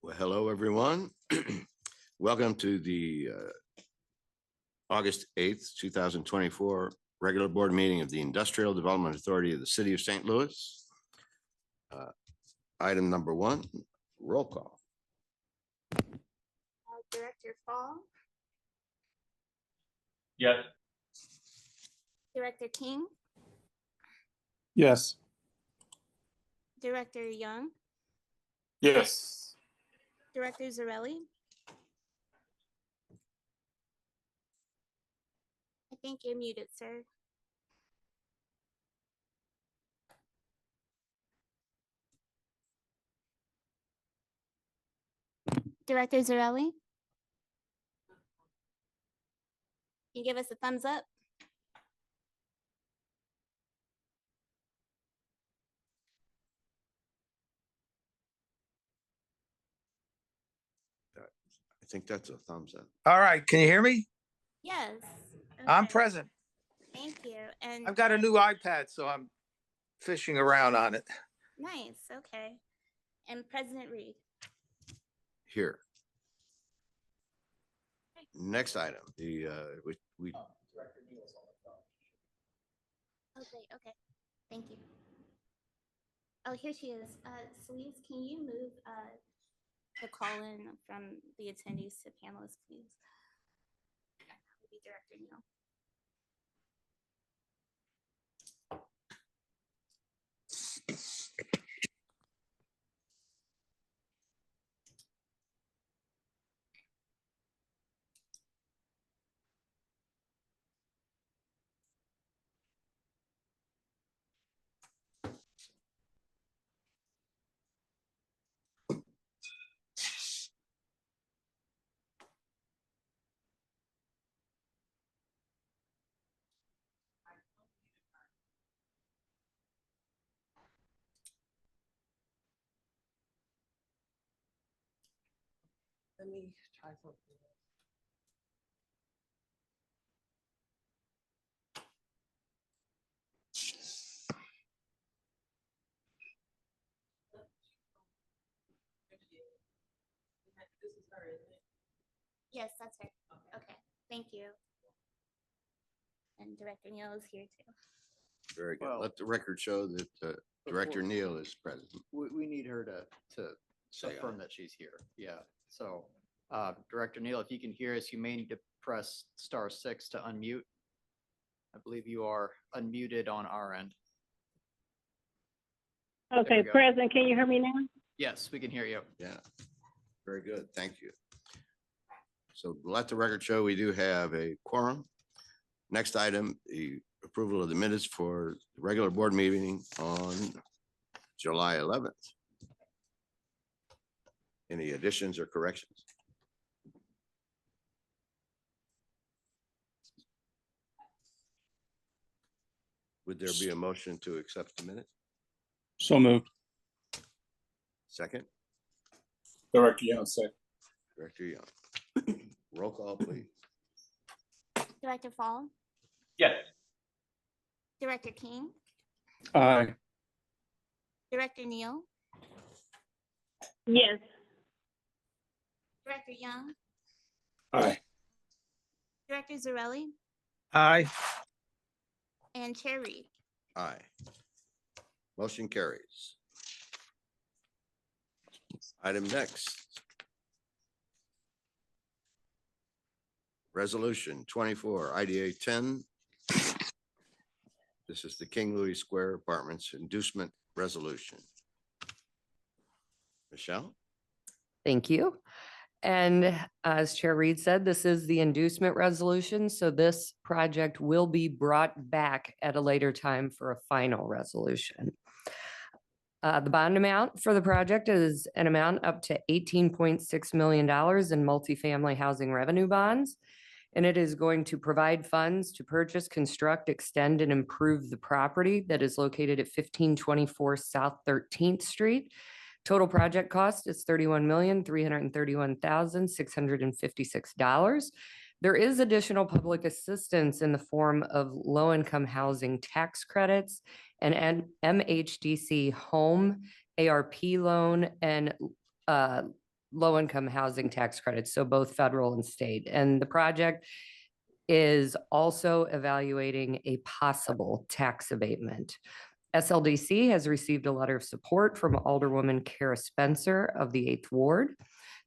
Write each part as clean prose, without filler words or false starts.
Well, hello, everyone. Welcome to the August 8th, 2024 regular board meeting of the Industrial Development Authority of the City of St. Louis. Item number one, roll call. Director Fall, Yes. Director King, Yes. Director Young, Yes. Director Zarelli. I think you're muted, sir. Director Zarelli? You give us a thumbs up? I think that's a thumbs up. All right. Can you hear me? Yes. I'm Okay, present. Thank you. And I've got a new iPad, so I'm fishing around on it. nice, okay. And President Reed. Here. Next item, the we Okay, thank you. Oh, here she is. Celeste, can you move the call-in from the attendees to panelists, please? That would be Director Neal. Let me try something. This is her, isn't it? Yes, that's her. Okay, thank you. And Director Neal is here too. very good. Well, Let the record show that Director Neal is present. We need her to Say aye. affirm that she's here. Yeah. So, Director Neal, if you can hear us, you may need to press *6 to unmute. I believe you are unmuted on our end. Okay, go. President, can you hear me now? Yes, we can hear you. Yeah, very good. Thank you. So let the record show we do have a quorum. Next item, the approval of the minutes for the regular board meeting on July 11th. Any additions or corrections? Would there be a motion to accept the minutes? So moved. Second, Director Young, second. Director Young. Roll call, please. Director Fall, Yes. Director King, Aye. Director Neal, Yes. Director Young, Aye. Director Zarelli, Aye. and Chair Reed. Aye. Motion carries. Item next. Resolution 24 IDA 10. This is the King Louis Square Apartments Inducement Resolution. Michelle? Thank you. And as Chair Reed said, this is the inducement resolution. So this project will be brought back at a later time for a final resolution. The bond amount for the project is an amount up to $18.6 million in multifamily housing revenue bonds. And it is going to provide funds to purchase, construct, extend, and improve the property that is located at 1524 South 13th Street. Total project cost is $31,331,656. There is additional public assistance in the form of low-income housing tax credits and MHDC home ARP loan and low-income housing tax credits, so both federal and state. And the project is also evaluating a possible tax abatement. SLDC has received a letter of support from Alderwoman Kara Spencer of the 8th Ward.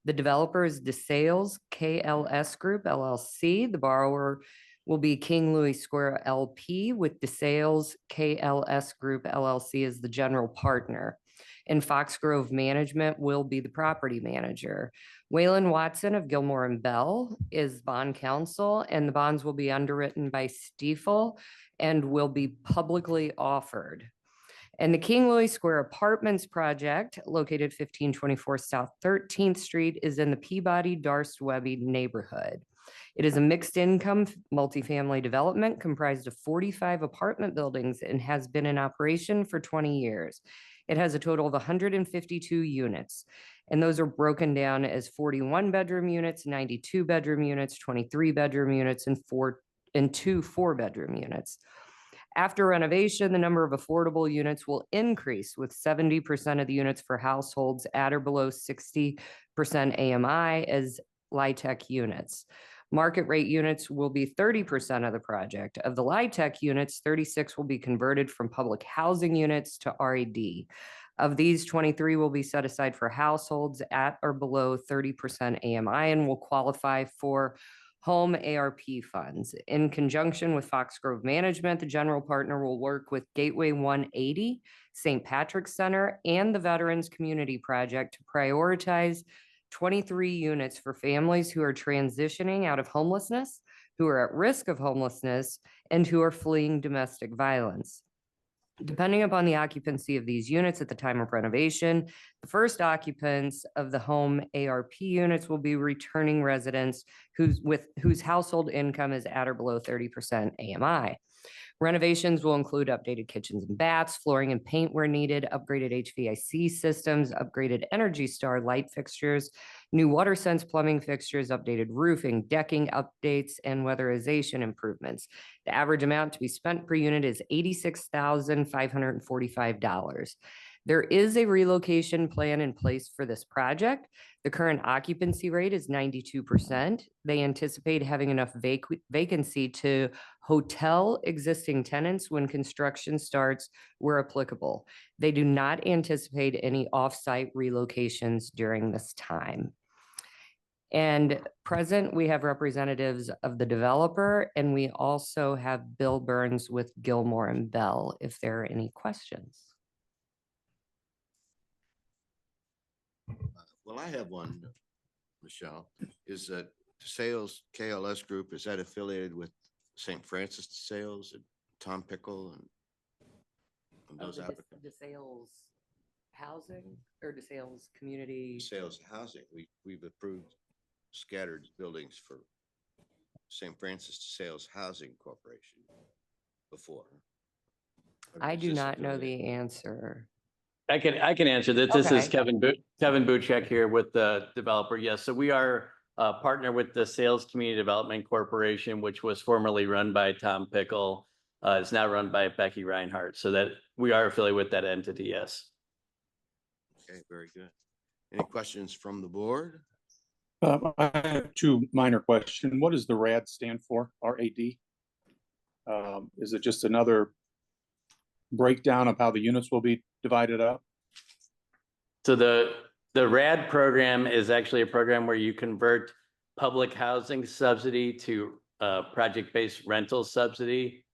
The developer is DeSales KLS Group LLC. The borrower will be King Louis Square LP with DeSales KLS Group LLC as the general partner. And Foxgrove Management will be the property manager. Waylon Watson of Gilmore and Bell is bond counsel, and the bonds will be underwritten by Stiefel and will be publicly offered. And the King Louis Square Apartments project, located 1524 South 13th Street, is in the Peabody Darst Webby neighborhood. It is a mixed income multifamily development comprised of 45 apartment buildings and has been in operation for 20 years. It has a total of 152 units, and those are broken down as 41 bedroom units, 92 bedroom units, 23 bedroom units, and two 4-bedroom units. After renovation, the number of affordable units will increase, with 70% of the units for households at or below 60% AMI as LIHTC units. Market rate units will be 30% of the project. Of the LIHTC units, 36 will be converted from public housing units to RAD. Of these, 23 will be set aside for households at or below 30% AMI and will qualify for home ARP funds. In conjunction with Foxgrove Management, the general partner will work with Gateway 180, St. Patrick's Center, and the Veterans Community Project to prioritize 23 units for families who are transitioning out of homelessness, who are at risk of homelessness, and who are fleeing domestic violence. Depending upon the occupancy of these units at the time of renovation, the first occupants of the home ARP units will be returning residents whose household income is at or below 30% AMI. Renovations will include updated kitchens and baths, flooring and paint where needed, upgraded HVAC systems, upgraded Energy Star light fixtures, new WaterSense plumbing fixtures, updated roofing, decking updates, and weatherization improvements. The average amount to be spent per unit is $86,545. There is a relocation plan in place for this project. The current occupancy rate is 92%. They anticipate having enough vacancy to hotel existing tenants when construction starts where applicable. They do not anticipate any off-site relocations during this time. And present, we have representatives of the developer, and we also have Bill Burns with Gilmore and Bell, if there are any questions. Well, I have one, Michelle. Is that DeSales KLS Group, is that affiliated with St. Francis DeSales and Tom Pickle and those applicants? DeSales Housing or DeSales Community? Sales housing, we've approved scattered buildings for St. Francis DeSales Housing Corporation before. I Is do this not know affiliated? the answer. I can answer that. This is Okay. Kevin Buchek here with the developer. Yes, so we are a partner with the Sales Community Development Corporation, which was formerly run by Tom Pickle. It's now run by Becky Reinhardt. So that we are affiliated with that entity, yes. Okay, very good. Any questions from the board? I have two minor questions. What does the RAD stand for, R-A-D? Is it just another breakdown of how the units will be divided up? So the RAD program is actually a program where you convert public housing subsidy to project-based rental subsidy.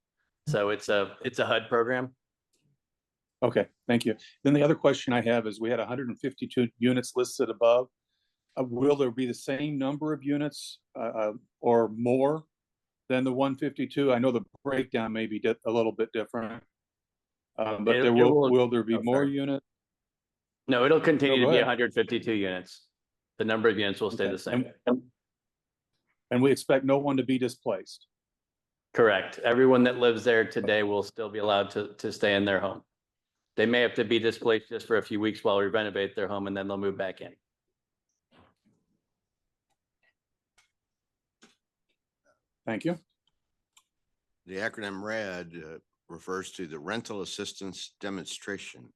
So it's a HUD program. Okay, thank you. Then the other question I have is we had 152 units listed above. Will there be the same number of units or more than the 152? I know the breakdown may be a little bit different. But will there be more units? No, it'll continue to be ahead. 152 units. The number of units will stay Okay. the same. And we expect no one to be displaced. Correct. Everyone that lives there today will still be allowed to stay in their home. They may have to be displaced just for a few weeks while we renovate their home, and then they'll move back in. Thank you. The acronym RAD refers to the Rental Assistance Demonstration,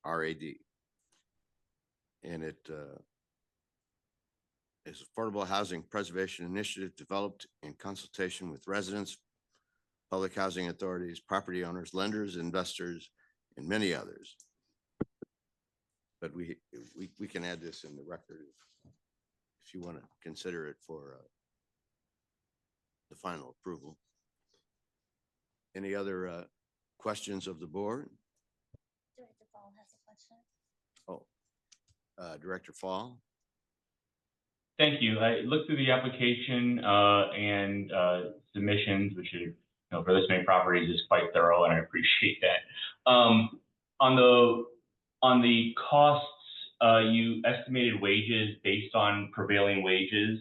RAD. And it is Affordable Housing Preservation Initiative developed in consultation with residents, public housing authorities, property owners, lenders, investors, and many others. But we can add this in the record if you want to consider it for the final approval. Any other questions of the board? Director Fall has a question. Oh, Director Fall? Thank you. I looked through the application and submissions, which are, for this many properties is quite thorough, and I appreciate that. On the costs, you estimated wages based on prevailing wages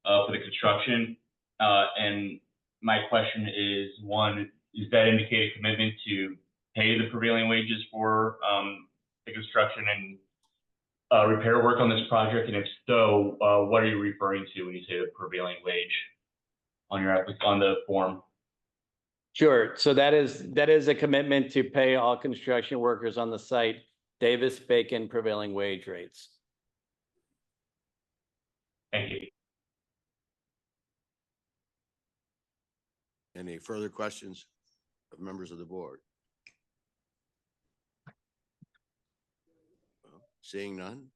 for the construction. And my question is, one, does that indicate a commitment to pay the prevailing wages for the construction and repair work on this project? And if so, what are you referring to when you say the prevailing wage on the form? Sure. So that is a commitment to pay all construction workers on the site Davis-Bacon prevailing wage rates. Thank you. Any further questions of members of the board? Well, seeing none,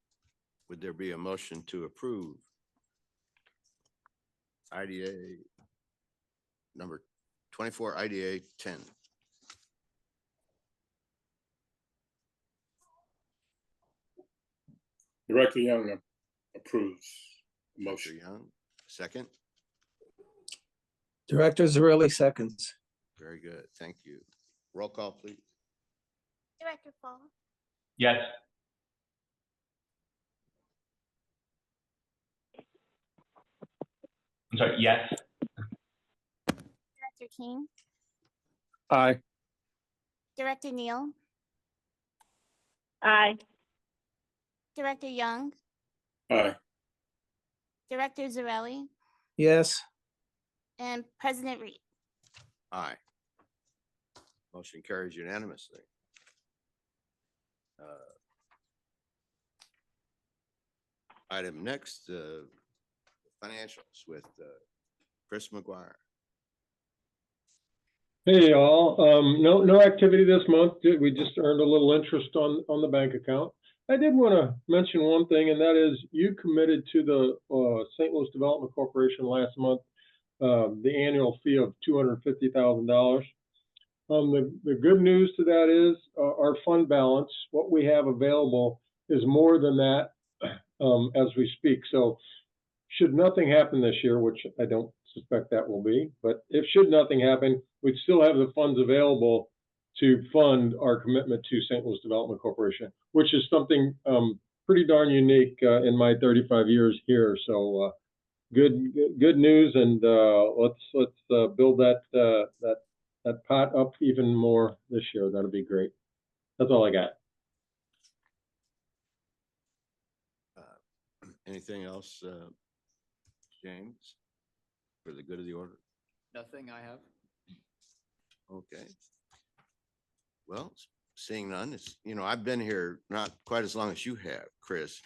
would there be a motion to approve IDA number 24, IDA 10? Director Young approves the Director motion. Young, second. Director Zarelli seconds. Very good. Thank you. Roll call, please. Director Fall, Yes. I'm sorry, yes. Director King, Aye. Director Neal, Aye. Director Young, Aye. Director Zarelli, Yes. and President Reed. Aye. Motion carries unanimously. Item next, financials with Chris McGuire. Hey, all. No activity this month. We just earned a little interest on the bank account. I did want to mention one thing, and that is you committed to the St. Louis Development Corporation last month the annual fee of $250,000. The good news to that is our fund balance, what we have available, is more than that as we speak. So should nothing happen this year, which I don't suspect that will be, but if should nothing happen, we'd still have the funds available to fund our commitment to St. Louis Development Corporation, which is something pretty darn unique in my 35 years here. So good news, and let's build that pot up even more this year. That'll be great. That's all I got. Anything else, James, for the good of the order? Nothing I have. Okay. Well, seeing none, it's, I've been here not quite as long as you have, Chris.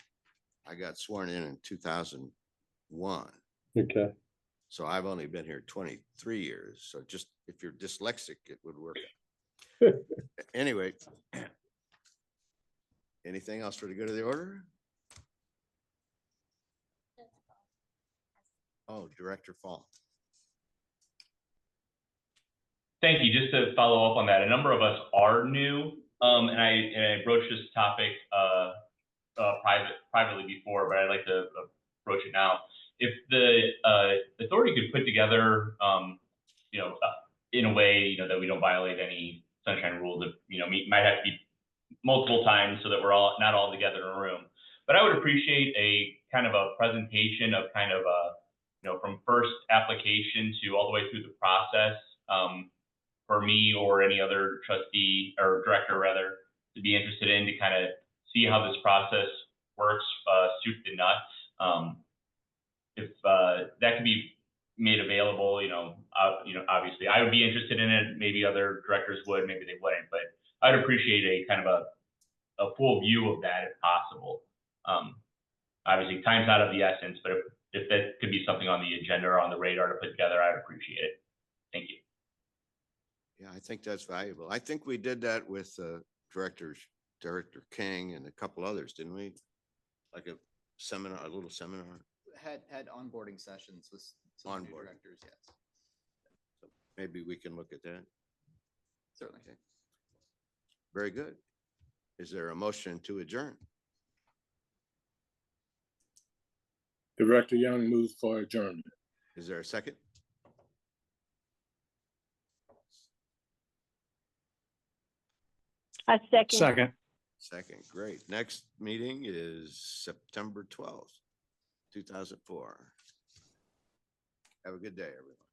I got sworn in 2001. Okay. So I've only been here 23 years. So just if you're dyslexic, it would work. Anyway, anything else for the good of the order? Oh, Director Fall. Thank you. Just to follow up on that, a number of us are new, and I broached this topic privately before, but I'd like to approach it now. If the authority could put together, in a way, that we don't violate any sunshine rules, that might have to be multiple times so that we're not all together in a room. But I would appreciate a kind of a presentation of kind of from first application to all the way through the process. For me or any other trustee or director rather to be interested in, to kind of see how this process works, soup to nuts. If that could be made available, obviously I would be interested in it. Maybe other directors would, maybe they wouldn't, but I'd appreciate a kind of a full view of that if possible. Obviously time's not of the essence, but if if that could be something on the agenda or on the radar to put together, I'd appreciate it. Thank you. Yeah, I think that's valuable. I think we did that with Director King and a couple others, didn't we? Like a seminar, a little seminar. Had onboarding sessions with some of the new Onboarding. directors, yes, Maybe we can look at that. certainly. Okay. Very good. Is there a motion to adjourn? Director Young moves for adjournment. Is there a second? A second. Second. Second, great. Next meeting is September 12th, 2004. Have a good day, everyone.